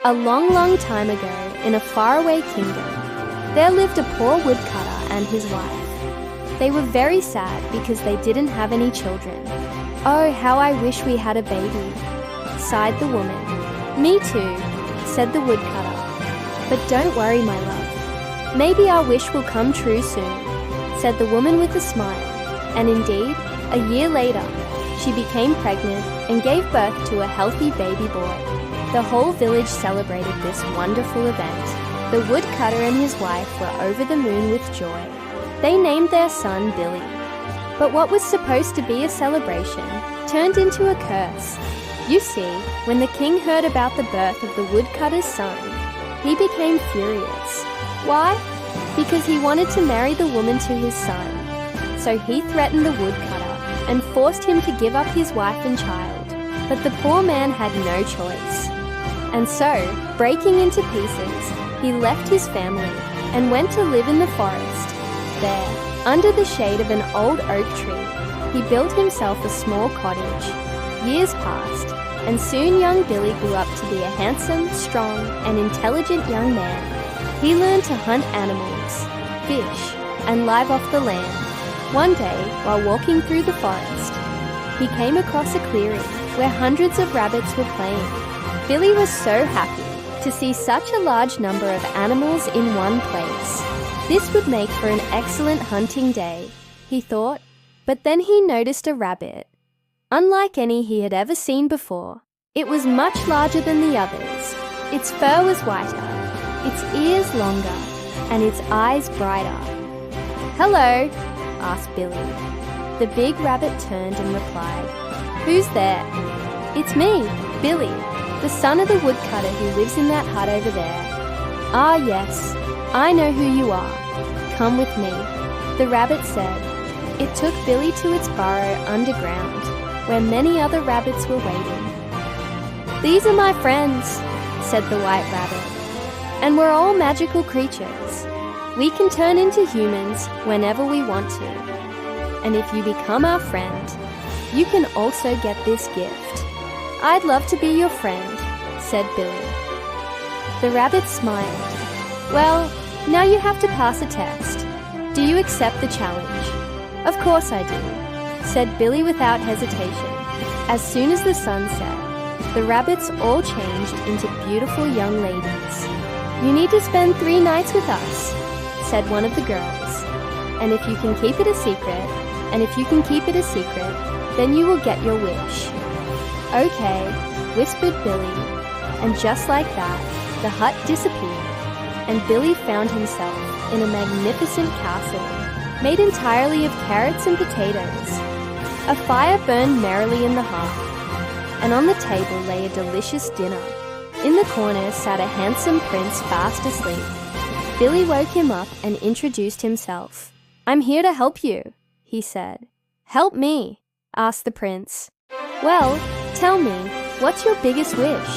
A long, long time ago, in a faraway kingdom, there lived a poor woodcutter and his wife. They were very sad because they didn't have any children. "Oh, how I wish we had a baby," sighed the woman. "Me too," said the woodcutter. "But don't worry, my love. Maybe our wish will come true soon," said the woman with a smile. And indeed, a year later, she became pregnant and gave birth to a healthy baby boy. The whole village celebrated this wonderful event. The woodcutter and his wife were over the moon with joy. They named their son Billy. But what was supposed to be a celebration turned into a curse. You see, when the king heard about the birth of the woodcutter's son, he became furious. Why? Because he wanted to marry the woman to his son. So he threatened the woodcutter and forced him to give up his wife and child. But the poor man had no choice. And so, breaking into pieces, he left his family and went to live in the forest. There, under the shade of an old oak tree, he built himself a small cottage. Years passed, and soon young Billy grew up to be a handsome, strong, and intelligent young man. He learned to hunt animals, fish, and live off the land. One day, while walking through the forest, he came across a clearing where hundreds of rabbits were playing. Billy was so happy to see such a large number of animals in one place. This would make for an excellent hunting day, he thought. But then he noticed a rabbit. Unlike any he had ever seen before, it was much larger than the others. Its fur was whiter, its ears longer, and its eyes brighter. "Hello," asked Billy. The big rabbit turned and replied, "Who's there?" "It's me, Billy, the son of the woodcutter who lives in that hut over there." "Ah, yes, I know who you are. Come with me," the rabbit said. It took Billy to its burrow underground, where many other rabbits were waiting. "These are my friends," said the white rabbit, "and we're all magical creatures. We can turn into humans whenever we want to. And if you become our friend, you can also get this gift." "I'd love to be your friend," said Billy. The rabbit smiled. "Well, now you have to pass a test. Do you accept the challenge?" "Of course I do," said Billy without hesitation. As soon as the sun set, the rabbits all changed into beautiful young ladies. "You need to spend 3 nights with us," said one of the girls. "And if you can keep it a secret, then you will get your wish." "Okay," whispered Billy, and just like that, the hut disappeared, and Billy found himself in a magnificent castle, made entirely of carrots and potatoes. A fire burned merrily in the hearth, and on the table lay a delicious dinner. In the corner sat a handsome prince fast asleep. Billy woke him up and introduced himself. "I'm here to help you," he said. "Help me?" asked the prince. "Well, tell me, what's your biggest wish?"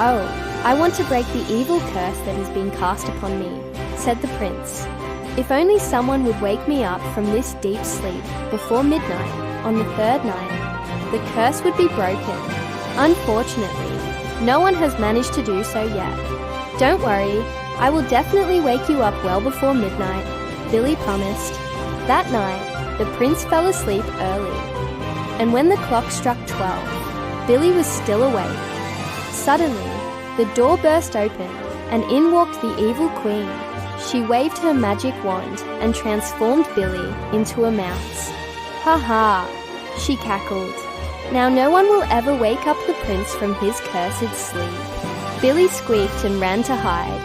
"Oh, I want to break the evil curse that has been cast upon me," said the prince. "If only someone would wake me up from this deep sleep before midnight on the 3rd night, the curse would be broken. Unfortunately, no one has managed to do so yet." "Don't worry, I will definitely wake you up well before midnight," Billy promised. That night, the prince fell asleep early, and when the clock struck 12, Billy was still awake. Suddenly, the door burst open, and in walked the evil queen. She waved her magic wand and transformed Billy into a mouse. "Ha ha," she cackled. "Now no one will ever wake up the prince from his cursed sleep." Billy squeaked and ran to hide.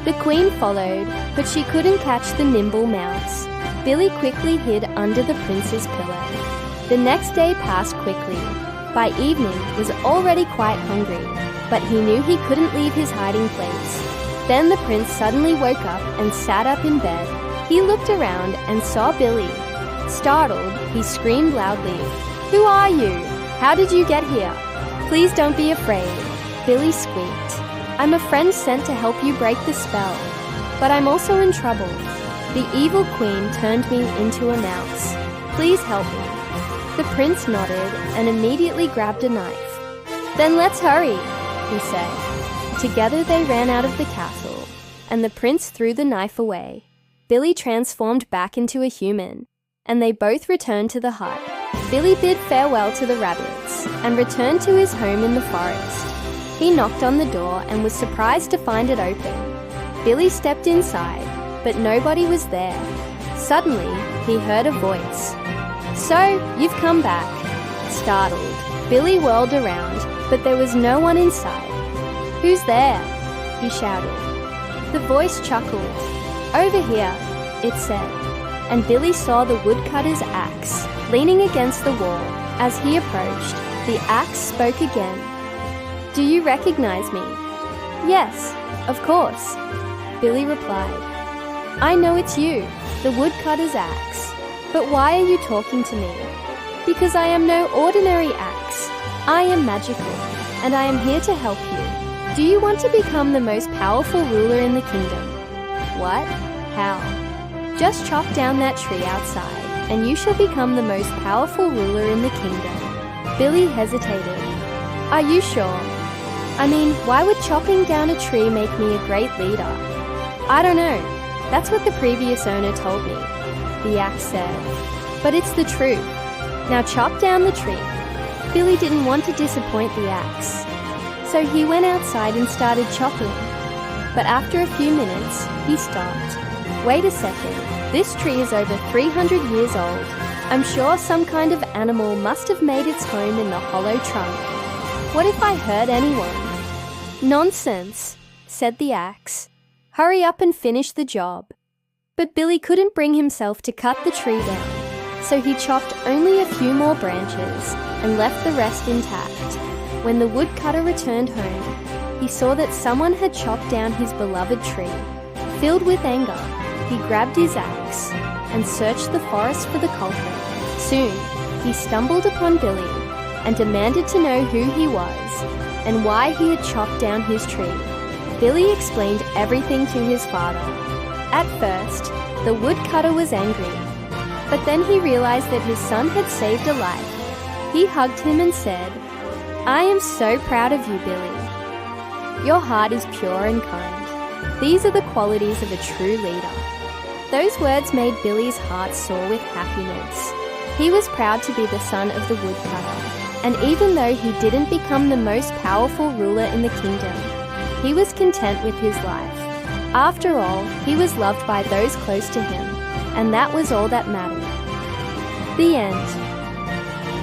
The queen followed, but she couldn't catch the nimble mouse. Billy quickly hid under the prince's pillow. The next day passed quickly. By evening, he was already quite hungry, but he knew he couldn't leave his hiding place. Then the prince suddenly woke up and sat up in bed. He looked around and saw Billy. Startled, he screamed loudly, "Who are you? How did you get here?" "Please don't be afraid," Billy squeaked. "I'm a friend sent to help you break the spell, but I'm also in trouble. The evil queen turned me into a mouse. Please help me." The prince nodded and immediately grabbed a knife. "Then let's hurry," he said. Together they ran out of the castle, and the prince threw the knife away. Billy transformed back into a human, and they both returned to the hut. Billy bid farewell to the rabbits and returned to his home in the forest. He knocked on the door and was surprised to find it open. Billy stepped inside, but nobody was there. Suddenly, he heard a voice. "So, you've come back." Startled, Billy whirled around, but there was no one inside. "Who's there?" he shouted. The voice chuckled. "Over here," it said, and Billy saw the woodcutter's axe leaning against the wall. As he approached, the axe spoke again. "Do you recognize me?" "Yes, of course," Billy replied. "I know it's you, the woodcutter's axe. But why are you talking to me?" "Because I am no ordinary axe. I am magical, and I am here to help you. Do you want to become the most powerful ruler in the kingdom?" "What? How?" "Just chop down that tree outside, and you shall become the most powerful ruler in the kingdom." Billy hesitated. "Are you sure? I mean, why would chopping down a tree make me a great leader?" "I don't know. That's what the previous owner told me," the axe said. "But it's the truth. Now chop down the tree." Billy didn't want to disappoint the axe, so he went outside and started chopping. But after a few minutes, he stopped. "Wait a second, this tree is over 300 years old. I'm sure some kind of animal must have made its home in the hollow trunk. What if I hurt anyone?" "Nonsense," said the axe. "Hurry up and finish the job." But Billy couldn't bring himself to cut the tree down, so he chopped only a few more branches and left the rest intact. When the woodcutter returned home, he saw that someone had chopped down his beloved tree. Filled with anger, he grabbed his axe and searched the forest for the culprit. Soon, he stumbled upon Billy and demanded to know who he was and why he had chopped down his tree. Billy explained everything to his father. At first, the woodcutter was angry, but then he realized that his son had saved a life. He hugged him and said, "I am so proud of you, Billy. Your heart is pure and kind. These are the qualities of a true leader." Those words made Billy's heart soar with happiness. He was proud to be the son of the woodcutter, and even though he didn't become the most powerful ruler in the kingdom, he was content with his life. After all, he was loved by those close to him, and that was all that mattered. The end.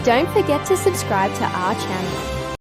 Don't forget to subscribe to our channel.